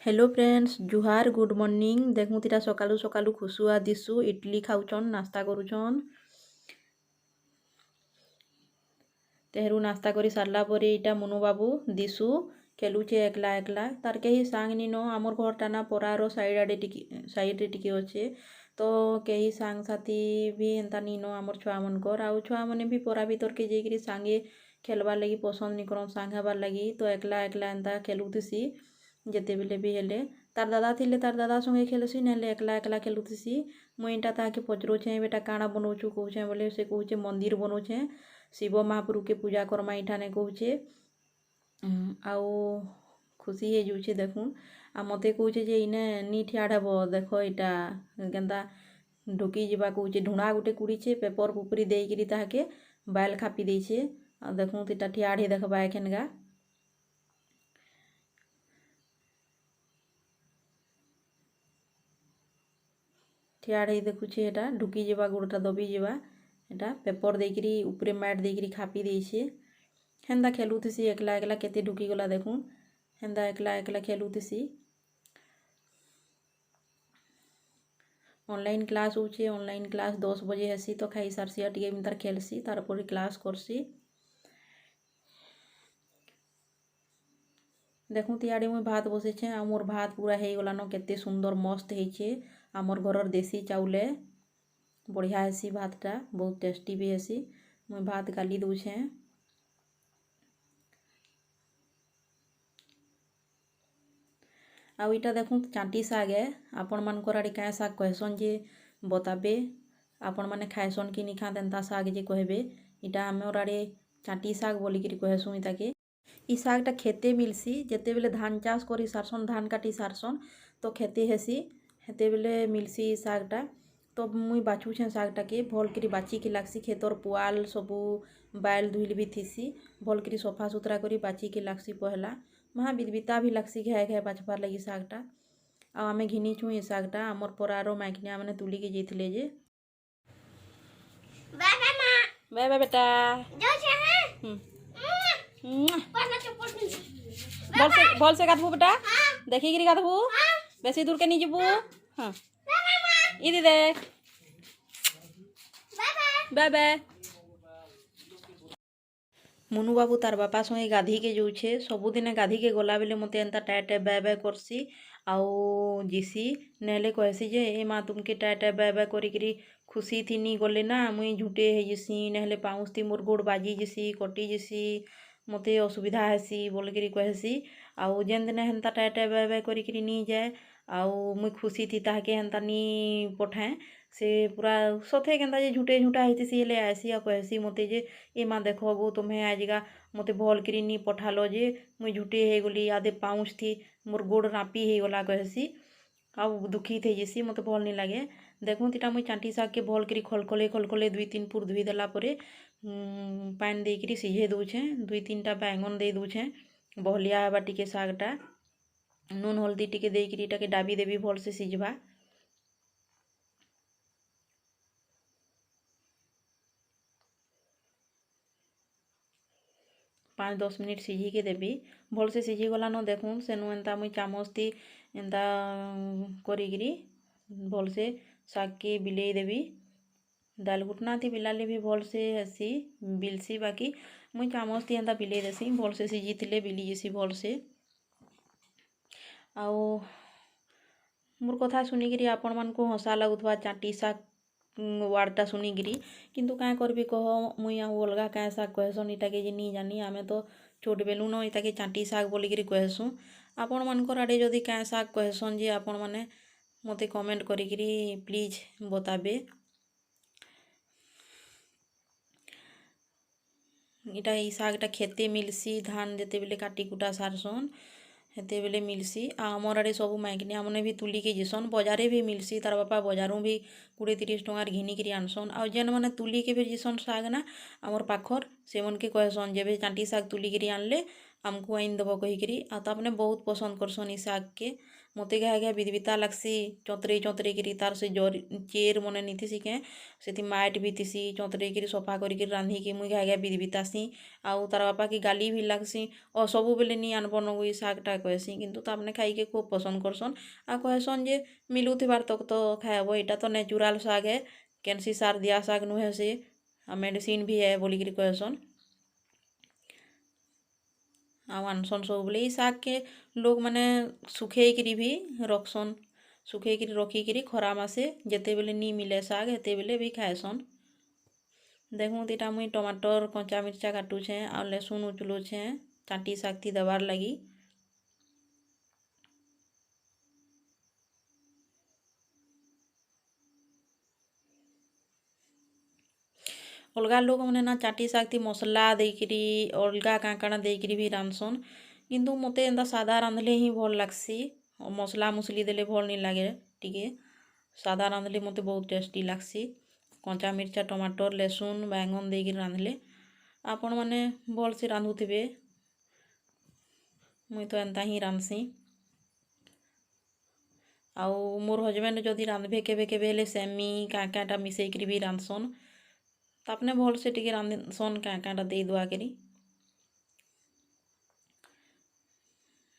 Hello friends जुहार good morning देखूँ तीटा सकालू सकालू खुशुआ दिशु इडली खाऊचन नाश्ता करूचन तेहरू नाश्ता करी सारला परे इटा मुनु बाबू दिशु खेलुचे एकला एकला तार कहीं सांग नी नो आमर घरटा ना परार साइड टिके अच्छे तो कहीं सांग साथी भी एंता नी नो आमर छुआ मनकर आउ छुआ मैंने भी परा भीतर के जाइए सांगे खेलबार लगी पसंद नी करन सांग हबार लगी तो एकला एकला एंता खेलुथी जेते बेले भी हेले तार दादा थिले तार दादा संगे खेलसी नहेले एकला एकला खेलुथी मुई इटा ताके पचरुछे बेटा काଣା बनौछु कहूछे बोले से कहूछे मंदिर बनौछे शिव महाप्रभु के पूजा करमा इठाने कहूछे आउ खुशी हे जुछे देखून आ मते कहूछे जे इने नी ठियाड़ हेब देख इटा केनता ढुकी जीवा कहूछे ढुणा गुटे कुड़ीछे पेपर पुपरी देइकिरी ताके बाइल खापी देइछे आ देखूँ इटा ठियाड़ हे देखबा एखेनगा ठियाड़ हे देखुछे एटा ढुकी जीवा गोड़टा दबी जीवा एटा पेपर देइकिरी उपरे मैट देइकिरी खापी देइछे हेंदा खेलुथी एकला एकला केते ढुकी गला देखूँ हेंदा एकला एकला खेलुथी ऑनलाइन क्लास होचे ऑनलाइन क्लास 10 बजे हेसी तो खाई सारसी टिके मितार खेलसी तार पर क्लास करसी देखूँ इयाड़े मुई भात बसेछे आ मोर भात पूरा हो गलान केते सुंदर मस्त होइछे आमर घरर देसी चाउले बढ़िया हेसी भातटा बहुत टेस्टी भी हेसी मुई भात गाली दउछे आउ इटा देखूँ चाटी शाग है आपण मानकर आड़े क्या शाग कहसन जे बताबे आपण माने खाएसन कि नी खाते एंता शाग जे कहबे इटा आमर आड़े चाटी शाग बोलिकी कहसुँ इताके इ शागटा खेते मिलसी जेते बेले धान चाष करी सारसन धान काटी सारसन तो खेते हेसी हेते बेले मिलसी इ शागटा तो मुई बाछुछे शागटाके भल करी बाचिकी लागसी खेतर पुआल सबू बाइल धुइल भी थीसी भल करी सफा सुतरा करी बाचिकी लागसी पहला महा बिदबिता भी लागसी घाए घाए बाछबार लगी शागटा आ आमे घिनीछुँ इ शागटा आमर परार माइकनिया मैंने तुलिकी जाइथिले जे बाय बाय बेटा भल से गाधबू बेटा देखिकी गाधबू बेसी दूर के नहीं जीबू हाँ इदी देख बाय बाय मुनु बाबू तार बापा संगे गाधी के जाऊे सबुदिने गाधी के गला बेले मत एंता टाए टाए बाय बाय करसी आउ जीसी नहले कहसी जे ए माँ तुमके टाए टाए बाय बाय करी खुशी थी नी गले ना मुई झूठे है जीसी नहले पाउस थी मोर गोड़ बाजी जीसी कटी जीसी मते असुविधा हेसी बोलिकी कहसी आउ जेन दिन हेन्ता टाए टाए बाय बाय करी नी जाए आउ मुई खुशी थी ताके हेन्ता नी पठाए से पूरा सथे केन्ता जे झूठे झूठा हेती हेले आसी आ कहसी मते जे ए माँ देख गो तुम्हें आजगा मते भल करी नी पठालो जे मुई झूठे हे गली आदे पाउच थी मोर गोड़ रापी हे गला कहसी आउ दुखी थे जेसी मते भल नी लगे देखूँ तीटा मुई चाटी शाग के भल करी खलखले 2-3 पुर धुई देला परे पानी देइकिरी सिझे दउछे 2-3टा बैंगन दे दउछे बहलिया हेबा टिके शागटा नून हल्दी टिके देइकिरी इटाके डाबी देबी भल से सिझबा 5-10 मिनिट सिझिके देबी भल से सिझी गला न देखूँ सेनु एंता मुई चामच थी एंता करिकी भल से शाग के बिलेई देबी दाल घुटना थी बिलाले भी भल से हेसी बिलसी बाकी मुई चामच थी एंता बिलेई देसी भल से सिझी बिली जेसी भल से आउ मोर कथा सुनिकी आपण मानकु हसा लगुवा चाटी शाग वार्डटा शुणिकी किंतु क्या करबी कह मुई अलगा क्या शाग कहसन इटाके जे नी जानी आमे तो छोट बेलू न इटाके चाटी शाग बोलिकी कहसूँ आपण मानकर आड़े जदि क्या शाग कहसन जे आपण माने मते कमेंट करिकी प्लीज बताबे इटा ई शागटा खेते मिलसी धान जेते बेले काटी कुटा सारसन हेते बेले मिलसी आमर आड़े सब माइकनिया मैंने भी तुलिकी जीसन बजारे भी मिलसी तार बापा बजारू भी 20-30 टंकार घिनिकी आनसन आउ जेन मैंने तुलिके भी जीसन शाग ना आमर पाखर से मन के कहसन जे चाटी शाग तुलिकी आनले आमको आइन दब कहीकि आपने बहुत पसंद करसन ई शाग के मते घाए घाए बिदबिता लागसी चतरे चतरे किरी तार से जर चेर मने निथिसी के से माइट भी थिसी चतरे किरी सफा करिकी रांधिकी मुई घाए घाए बिदबितासी आउ तार बापा की गाली भी लागसी और सबु बेले नी आनब नगु ई शागटा कहसी किंतु तापने खाइके खूब पसंद करसन आ कहसन जे मिलुथिबार तक तो खाएब एटा तो नेचुराल शाग है केनसी सार दिया शाग नुहे से आ मेडिसिन भी है बोलिकी कहसन आउ आनसन सब बोले ई शाग के लोग मैंने सुखेकरी भी रखसन सुखेकरी रखिकी खरा मासे जेते बेले नी मिले शाग हेते बेले भी खाएसन देखूँ इटा मुई टमाटर कंचा मिर्चा काटुछे आ लहसुन उचलुछे चाटी शाग थी देवार लगी अलगा लोग मैंने ना चाटी शाग थी मसला देकरी अलगा काँ काଣା देकरी भी रांधसन किंतु मते एंता सादा रांधले ही भल लागसी मसला मुसली देले भल नहीं लगे टिके सादा रांधले मते बहुत टेस्टी लागसी कंचा मिर्चा टमाटर लहसुन बैंगन देकरी रांधले आपण मैंने भल से रांधुथिबे मुई तो एंता ही रांधसी आउ मोर हजबैंड जदि रांधबे केबे केबे हेले सेमी काँ काँटा मिसेइकरी भी रांधसन तापने भल से टिके रांधसन काँ काँटा दे दुआ करी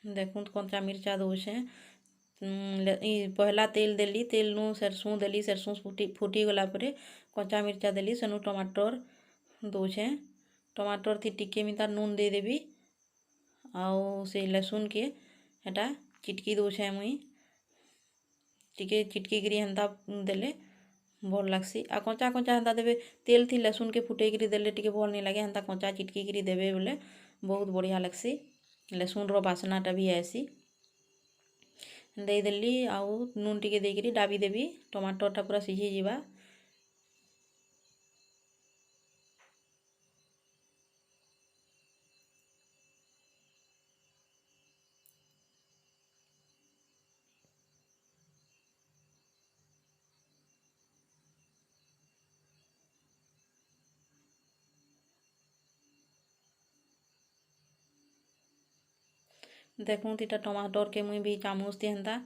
देखूँ कंचा मिर्चा दौछे पहला तेल देली तेल नु सरसों देली सरसों फुटी गला परे कंचा मिर्चा देली सेनु टमाटर दौछे टमाटर थी टिके मितार नून दे देवी आउ से लहसुन के हेटा चिटकी दौछे मुई टिके चिटकीकरी हेन्ता देले भल लागसी आ कंचा कंचा हेन्ता देवे तेल थी लहसुन के फुटेकरी देले टिके भल नहीं लगे हेन्ता कंचा चिटकीकरी देवे बोले बहुत बढ़िया लागसी लहसुन रो बासनाटा भी आएसी देदेली आउ नून टिके देकरी डाबी देवी टमाटरटा पूरा सिझी जीवा देखूँ इटा टमाटर के मुई भी चामच थी हेन्ता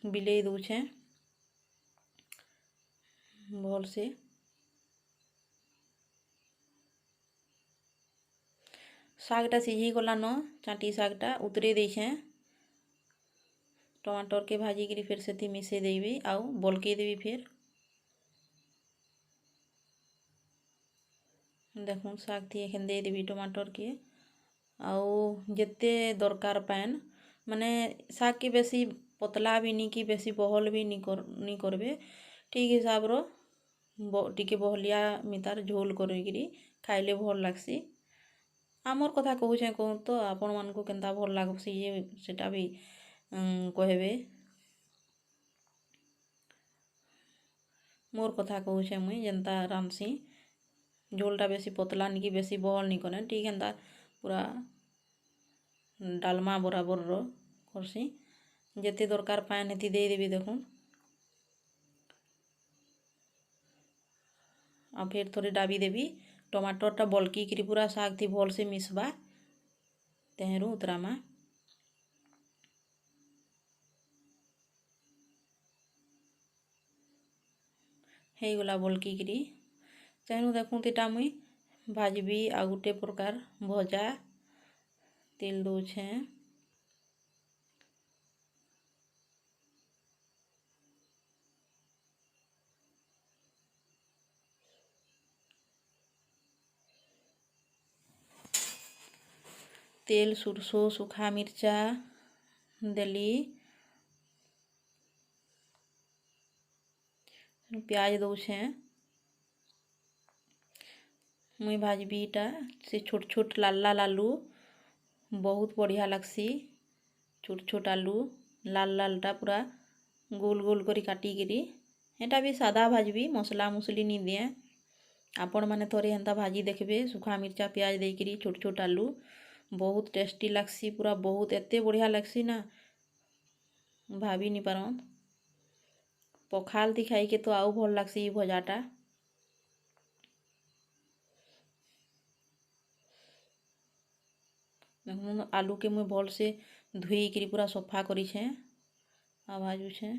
बिलेई दौछे भल से शागटा सिझी गला न चाटी शागटा उतरे देछे टमाटर के भाजी करी फिर से मिसे देवी आउ बलके देवी फिर देखूँ शाग थी एखन दे देवी टमाटर के आउ जिते दरकार पैन माने शाग के बेसी पतला भी नहीं कि बेसी बहल भी नहीं करबे ठीक हिसाब रो टिके बहलिया मितार झोल करिकी खाइले भल लागसी आमर कथा कहूछे कहूँ तो आपण मानक केन्ता भल लागसी ये सेटा भी कहबे मोर कथा कहूछे मुई जेन्ता रांधसी झोलटा बेसी पतला नहीं कि बेसी बहल नहीं करे ठीक एंता पूरा डालमा बराबर रो करसी जेते दरकार पान हेती दे देवी देखूँ आ फिर थोड़ी डाबी देवी टमाटरटा बलकी करी पूरा शाग थी भल से मिसबा तेहरू उतरामा हे गला बलकी करी तेणु देखूँ इटा मुई भाजबी आ गोटे प्रकार भजा तेल दौछे तेल सुरसो सूखा मिर्चा देली प्याज दौछे मुई भाजबी इटा से छोट छोट लाल लाल आलू बहुत बढ़िया लागसी छोट छोट आलू लाल लालटा पूरा गोल गोल करी काटिकी एटा भी सादा भाजबी मसला मुसली नहीं दिए आपण मैंने थोड़े हेन्ता भाजी देखबे सूखा मिर्चा प्याज देकरी छोट छोट आलू बहुत टेस्टी लागसी पूरा बहुत एते बढ़िया लागसी ना भाभी नहीं पारन पखाल थी खाई के तो आउ भल लागसी भजाटा देखूँ आलू के मुई भल से धुईकरी पूरा सफा करिछे आ भाजुछे।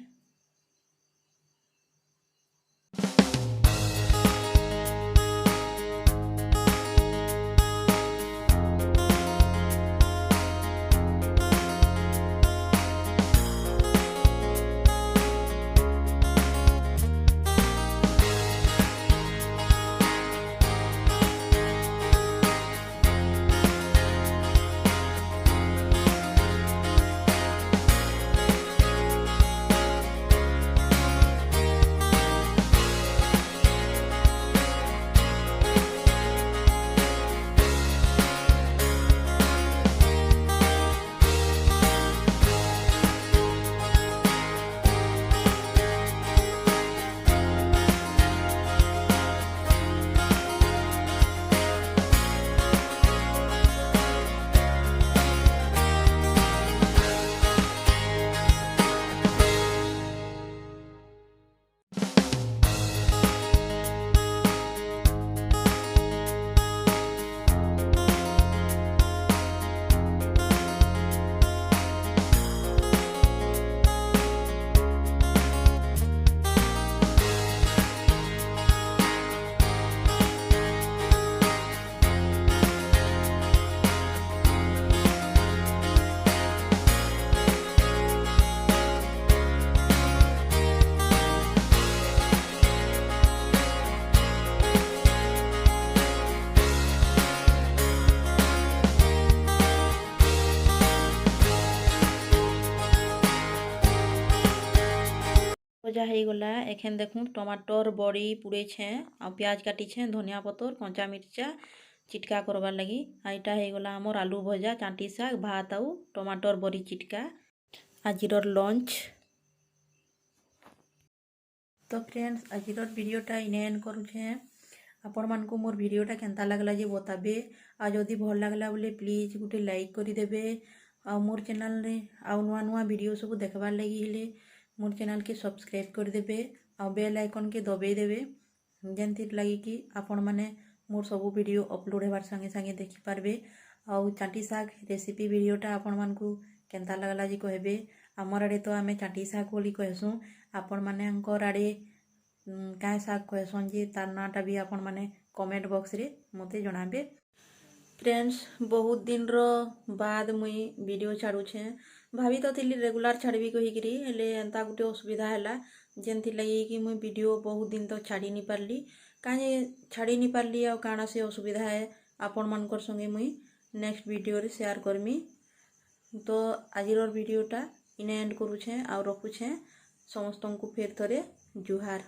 भजा हो गला। एखन देखूँ टमाटर बड़ी पुड़ेछे आ प्याज काटिछे, धनिया पतर कंचा मिर्चा चिटका करवार लगी। आईटा हो गला आमर आलू भजा, चांटी शाग, भात आउ टमाटर बड़ी चिटका आजिर लंच। तो फ्रेंड्स आजिर वीडियोटा इने एंड करुछे। आपण मानकु मोर वीडियोटा केनता लागला जे बताबे आ जदि भल लागला बोले प्लीज गोटे लाइक करिदेबे। आ मोर चैनल रे आ नुआ नुआ वीडियो सब देखबार लगी हेले मोर चैनल के सब्सक्राइब करदेबे आ बेल आइकन के दबाई देबे जेंतिर लगी कि आपण माने मोर सब वीडियो अपलोड हेबार संगे संगे देखि पारबे। आउ चांटी शाग रेसिपी वीडियोटा आपण मानकु केनता लागला जे कहबे। आमर आड़े तो आमे चांटी शाग बोली कहसुँ, आपण माने अंकर आड़े काय शाग कहसन जे तार नाटा भी आपण माने कमेंट बॉक्स रे मते जणाबे। फ्रेंड्स बहुत दिन रो बाद मुई वीडियो छाड़ुछे। भाभी तो थिली रेगुलर छाड़बी कहिकरी, हेले एंता गुटे असुविधा हैला जेंथि लगी कि मुई वीडियो बहुत दिन तक छाड़ी नहीं पारली। काहे छाड़ी नहीं पारली आ काना से असुविधा है आपण मानकर संगे मुई नेक्स्ट वीडियो रे शेयर करमी। तो आजिर वीडियोटा इने एंड करुछे आ रखुछे। समस्तंकु फेर थरे जुहार।